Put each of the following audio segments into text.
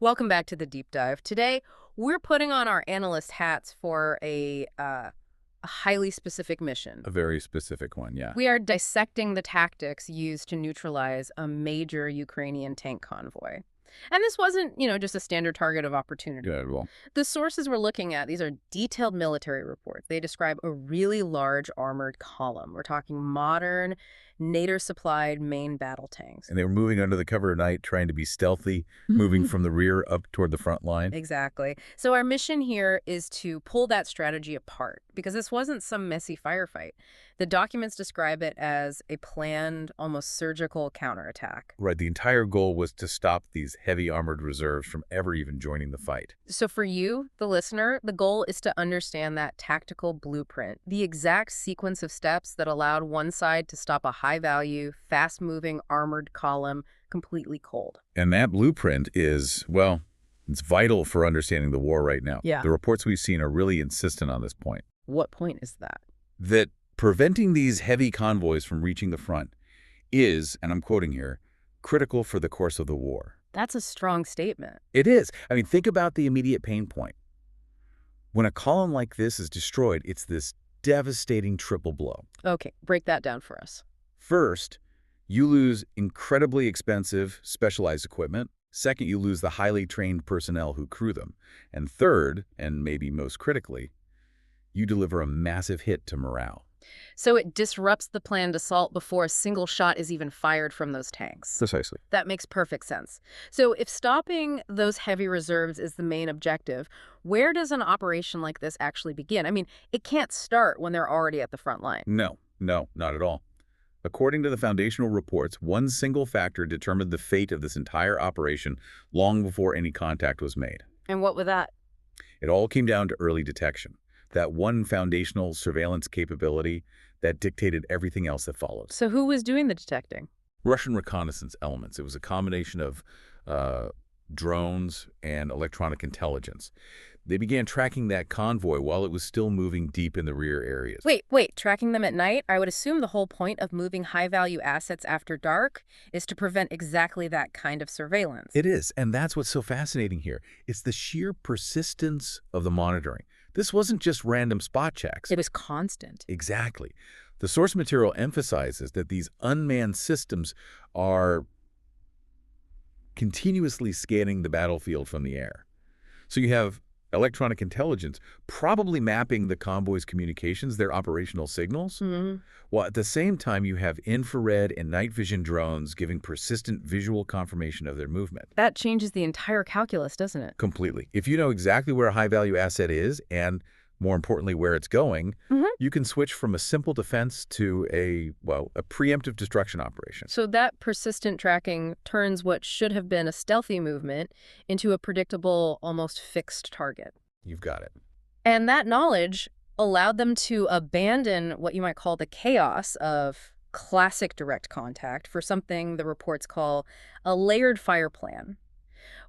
Welcome back to the deep dive. Today, we're putting on our analyst hats for a highly specific mission. A very specific one, yeah. We are dissecting the tactics used to neutralize a major Ukrainian tank convoy. And this wasn't, just a standard target of opportunity. Yeah, well, The sources we're looking at, these are detailed military reports. They describe a really large armored column. We're talking modern, NATO-supplied main battle tanks. and they were moving under the cover of night, trying to be stealthy, moving from the rear up toward the front line. Exactly. So our mission here is to pull that strategy apart, because this wasn't some messy firefight. The documents describe it as a planned, almost surgical counterattack. Right, the entire goal was to stop these heavy armored reserves from ever even joining the fight. So for you, the listener, the goal is to understand that tactical blueprint, the exact sequence of steps that allowed one side to stop a high-value, fast-moving armored column completely cold. And that blueprint is, well, it's vital for understanding the war right now. Yeah. The reports we've seen are really insistent on this point. What point is that? That preventing these heavy convoys from reaching the front is, and I'm quoting here, critical for the course of the war. That's a strong statement. It is. I mean, think about the immediate pain point. When a column like this is destroyed, it's this devastating triple blow. Okay, break that down for us. First, you lose incredibly expensive, specialized equipment. Second, you lose the highly trained personnel who crew them. And third, and maybe most critically, you deliver a massive hit to morale. So it disrupts the planned assault before a single shot is even fired from those tanks. Precisely. That makes perfect sense. So if stopping those heavy reserves is the main objective, where does an operation like this actually begin? I mean, it can't start when they're already at the front line. No, not at all. According to the foundational reports, one single factor determined the fate of this entire operation long before any contact was made. And what was that? It all came down to early detection. That one foundational surveillance capability that dictated everything else that followed. So who was doing the detecting? Russian reconnaissance elements. It was a combination of drones and electronic intelligence. They began tracking that convoy while it was still moving deep in the rear areas. Wait, tracking them at night? I would assume the whole point of moving high-value assets after dark is to prevent exactly that kind of surveillance. It is, and that's what's so fascinating here. It's the sheer persistence of the monitoring. This wasn't just random spot checks. It was constant. Exactly. The source material emphasizes that these unmanned systems are continuously scanning the battlefield from the air. So you have electronic intelligence probably mapping the convoy's communications, their operational signals. While at the same time, you have infrared and night vision drones giving persistent visual confirmation of their movement. That changes the entire calculus, doesn't it? Completely. If you know exactly where a high-value asset is and, more importantly, where it's going, you can switch from a simple defense to a preemptive destruction operation. So that persistent tracking turns what should have been a stealthy movement into a predictable, almost fixed target. You've got it. And that knowledge allowed them to abandon what you might call the chaos of classic direct contact for something the reports call a layered fire plan.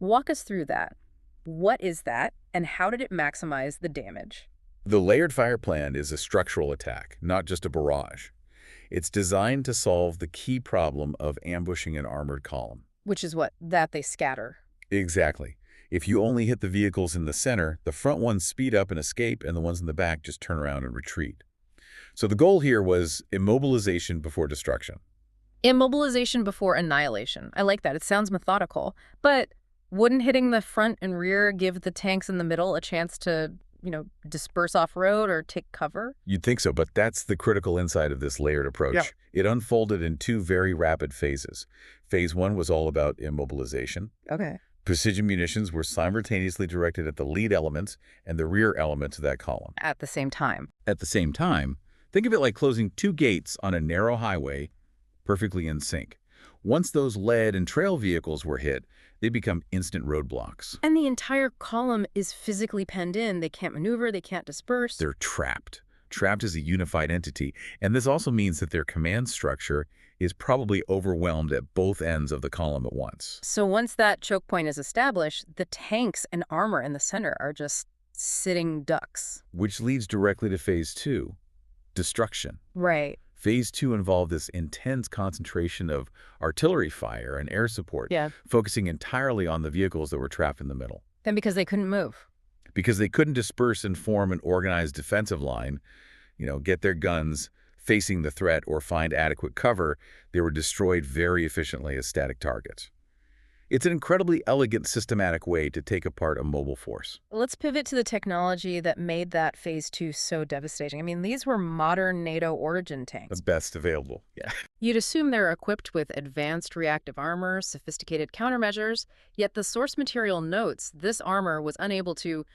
Walk us through that. What is that, and how did it maximize the damage? The layered fire plan is a structural attack, not just a barrage. It's designed to solve the key problem of ambushing an armored column. Which is what? That they scatter. Exactly. If you only hit the vehicles in the center, the front ones speed up and escape, and the ones in the back just turn around and retreat. So the goal here was immobilization before destruction. Immobilization before annihilation. I like that. It sounds methodical. But wouldn't hitting the front and rear give the tanks in the middle a chance to disperse off-road or take cover? You'd think so, but that's the critical insight of this layered approach. Yeah. It unfolded in two very rapid phases. Phase one was all about immobilization. Okay. Precision munitions were simultaneously directed at the lead elements and the rear elements of that column. At the same time. At the same time, think of it like closing two gates on a narrow highway, perfectly in sync. Once those lead and trail vehicles were hit, they become instant roadblocks. And the entire column is physically penned in. They can't maneuver, they can't disperse. They're trapped. Trapped as a unified entity. And this also means that their command structure is probably overwhelmed at both ends of the column at once. So once that choke point is established, the tanks and armor in the center are just sitting ducks. Which leads directly to phase two, destruction. Right. Phase 2 involved this intense concentration of artillery fire and air support, Yeah. focusing entirely on the vehicles that were trapped in the middle. And because they couldn't move. Because they couldn't disperse and form an organized defensive line, get their guns facing the threat or find adequate cover, they were destroyed very efficiently as static targets. It's an incredibly elegant, systematic way to take apart a mobile force. Let's pivot to the technology that made that Phase 2 so devastating. I mean, these were modern NATO origin tanks. The best available, yeah. You'd assume they're equipped with advanced reactive armor, sophisticated countermeasures, yet the source material notes this armor was unable to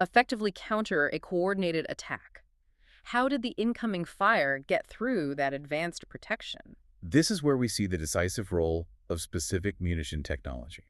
effectively counter a coordinated attack. How did the incoming fire get through that advanced protection? This is where we see the decisive role of specific munition technology.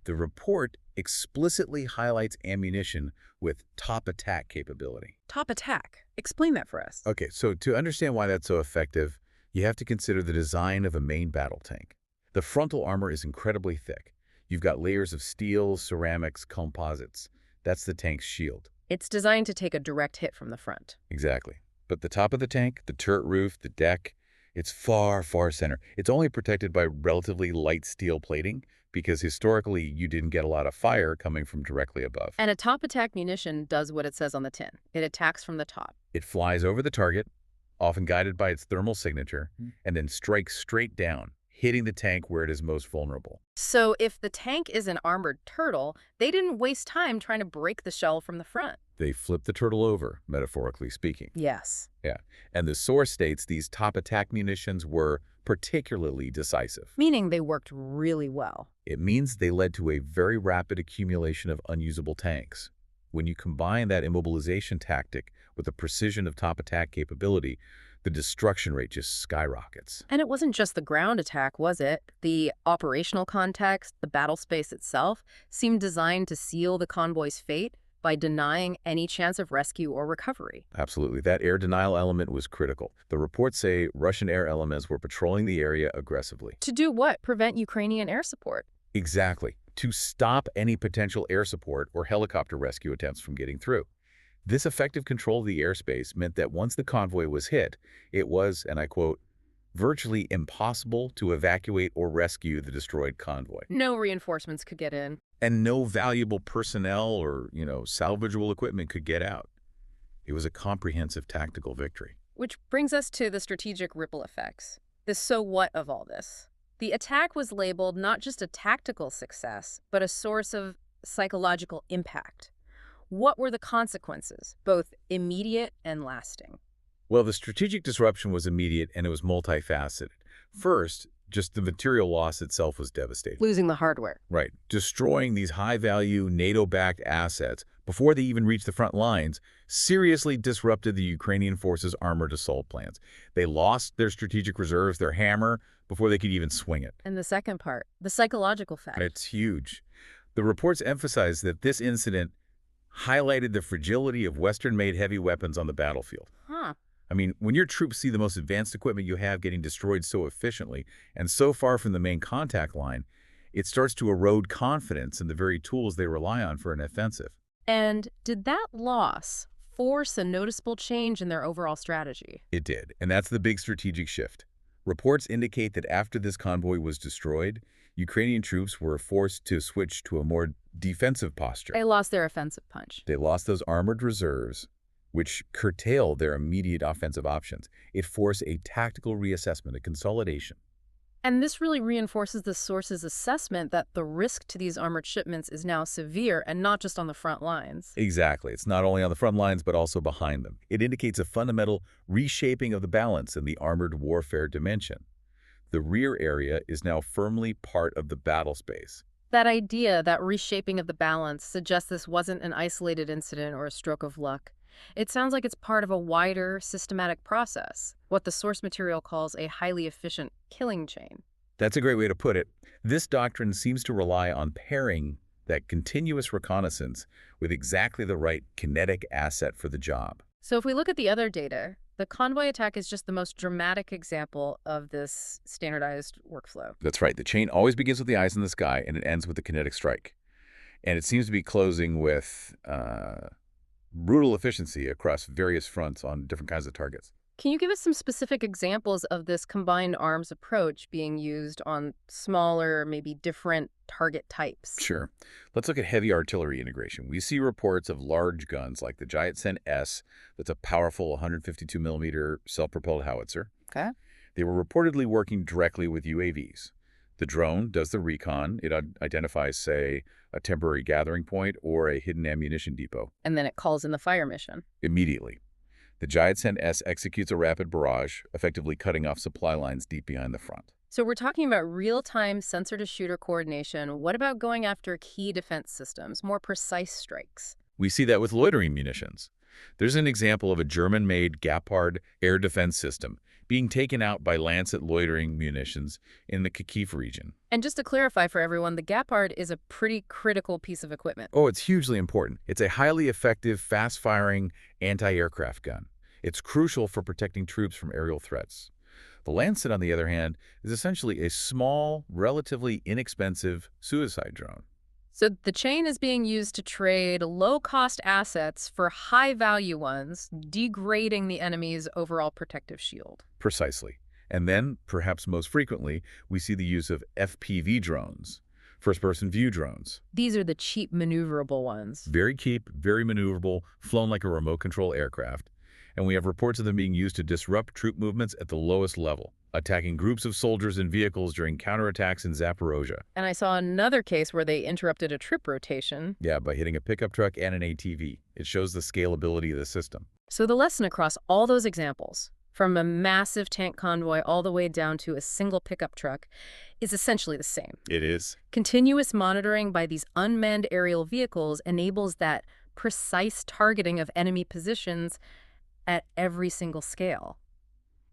The report explicitly highlights ammunition with top attack capability. Top attack. Explain that for us. Okay, so to understand why that's so effective, you have to consider the design of a main battle tank. The frontal armor is incredibly thick. You've got layers of steel, ceramics, composites. That's the tank's shield. It's designed to take a direct hit from the front. Exactly. But the top of the tank, the turret roof, the deck, it's far, far center. It's only protected by relatively light steel plating because historically you didn't get a lot of fire coming from directly above. And a top attack munition does what it says on the tin. It attacks from the top. It flies over the target, often guided by its thermal signature, and then strikes straight down, hitting the tank where it is most vulnerable. So if the tank is an armored turtle, they didn't waste time trying to break the shell from the front. They flip the turtle over, metaphorically speaking. Yes. Yeah. And the source states these top attack munitions were particularly decisive. Meaning they worked really well. It means they led to a very rapid accumulation of unusable tanks. When you combine that immobilization tactic with the precision of top attack capability, the destruction rate just skyrockets. And it wasn't just the ground attack, was it? The operational context, the battle space itself, seemed designed to seal the convoy's fate by denying any chance of rescue or recovery. Absolutely. That air denial element was critical. The reports say Russian air elements were patrolling the area aggressively. To do what? Prevent Ukrainian air support. Exactly. To stop any potential air support or helicopter rescue attempts from getting through. This effective control of the airspace meant that once the convoy was hit, it was, and I quote, virtually impossible to evacuate or rescue the destroyed convoy. No reinforcements could get in. And no valuable personnel or, salvageable equipment could get out. It was a comprehensive tactical victory. Which brings us to the strategic ripple effects. The so what of all this. The attack was labeled not just a tactical success, but a source of psychological impact. What were the consequences, both immediate and lasting? Well, the strategic disruption was immediate and it was multifaceted. First, just the material loss itself was devastating. Losing the hardware. Right. Destroying these high-value NATO-backed assets before they even reached the front lines seriously disrupted the Ukrainian forces' armored assault plans. They lost their strategic reserves, their hammer, before they could even swing it. And the second part, the psychological fact. It's huge. The reports emphasize that this incident highlighted the fragility of Western-made heavy weapons on the battlefield. I mean, when your troops see the most advanced equipment you have getting destroyed so efficiently and so far from the main contact line, it starts to erode confidence in the very tools they rely on for an offensive. And did that loss force a noticeable change in their overall strategy? It did, and that's the big strategic shift. Reports indicate that after this convoy was destroyed, Ukrainian troops were forced to switch to a more defensive posture. They lost their offensive punch. They lost those armored reserves, which curtailed their immediate offensive options. It forced a tactical reassessment, a consolidation. And this really reinforces the source's assessment that the risk to these armored shipments is now severe and not just on the front lines. Exactly. It's not only on the front lines, but also behind them. It indicates a fundamental reshaping of the balance in the armored warfare dimension. The rear area is now firmly part of the battle space. That idea, that reshaping of the balance, suggests this wasn't an isolated incident or a stroke of luck. It sounds like it's part of a wider, systematic process, what the source material calls a highly efficient killing chain. That's a great way to put it. This doctrine seems to rely on pairing that continuous reconnaissance with exactly the right kinetic asset for the job. So if we look at the other data, the convoy attack is just the most dramatic example of this standardized workflow. That's right. The chain always begins with the eyes in the sky, and it ends with the kinetic strike. And it seems to be closing with brutal efficiency across various fronts on different kinds of targets. Can you give us some specific examples of this combined arms approach being used on smaller, maybe different target types? Sure. Let's look at heavy artillery integration. We see reports of large guns like the Giant S, that's a powerful 152 millimeter self-propelled howitzer. Okay. They were reportedly working directly with UAVs. The drone does the recon. It identifies, say, a temporary gathering point or a hidden ammunition depot And then it calls in the fire mission. immediately. The Giant S executes a rapid barrage, effectively cutting off supply lines deep behind the front. So we're talking about real-time sensor-to-shooter coordination. What about going after key defense systems, more precise strikes? We see that with loitering munitions. There's an example of a German-made Gepard air defense system being taken out by Lancet loitering munitions in the Kharkiv region. And just to clarify for everyone, the Gepard is a pretty critical piece of equipment. Oh, it's hugely important. It's a highly effective, fast-firing anti-aircraft gun. It's crucial for protecting troops from aerial threats. The Lancet, on the other hand, is essentially a small, relatively inexpensive suicide drone. So the chain is being used to trade low-cost assets for high-value ones, degrading the enemy's overall protective shield. Precisely. And then, perhaps most frequently, we see the use of FPV drones, first-person view drones. These are the cheap, maneuverable ones. Very cheap, very maneuverable, flown like a remote-control aircraft. And we have reports of them being used to disrupt troop movements at the lowest level, attacking groups of soldiers and vehicles during counterattacks in Zaporozhye. And I saw another case where they interrupted a trip rotation. Yeah, by hitting a pickup truck and an ATV. It shows the scalability of the system. So the lesson across all those examples, from a massive tank convoy all the way down to a single pickup truck, is essentially the same. It is. Continuous monitoring by these unmanned aerial vehicles enables that precise targeting of enemy positions at every single scale.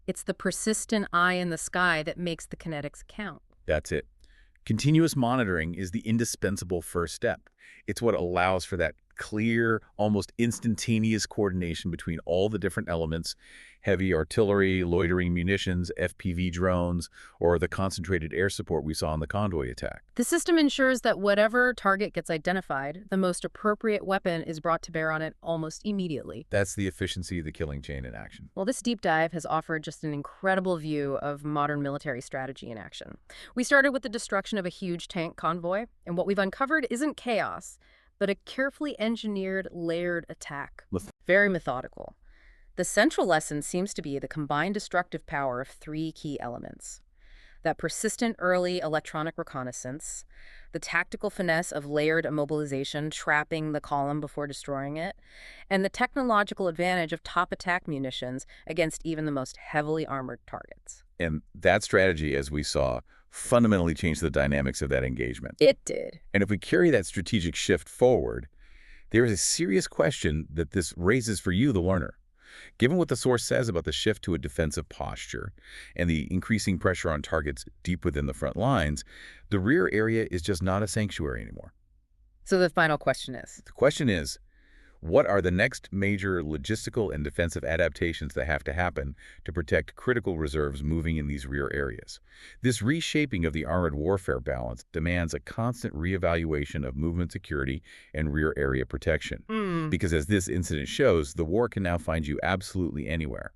It's the persistent eye in the sky that makes the kinetics count. That's it. Continuous monitoring is the indispensable first step. It's what allows for that clear, almost instantaneous coordination between all the different elements: heavy artillery, loitering munitions, FPV drones, or the concentrated air support we saw in the Convoy attack. The system ensures that whatever target gets identified, the most appropriate weapon is brought to bear on it almost immediately. That's the efficiency of the killing chain in action. Well, this deep dive has offered just an incredible view of modern military strategy in action. We started with the destruction of a huge tank convoy, and what we've uncovered isn't chaos, but a carefully engineered, layered attack. Very methodical. The central lesson seems to be the combined destructive power of three key elements: that persistent early electronic reconnaissance, the tactical finesse of layered immobilization, trapping the column before destroying it, and the technological advantage of top attack munitions against even the most heavily armored targets. And that strategy, as we saw, fundamentally changed the dynamics of that engagement. It did. And if we carry that strategic shift forward, there is a serious question that this raises for you, the learner. Given what the source says about the shift to a defensive posture and the increasing pressure on targets deep within the front lines, the rear area is just not a sanctuary anymore. So the final question is? The question is, what are the next major logistical and defensive adaptations that have to happen to protect critical reserves moving in these rear areas? This reshaping of the armored warfare balance demands a constant reevaluation of movement security and rear area protection. Because as this incident shows, the war can now find you absolutely anywhere.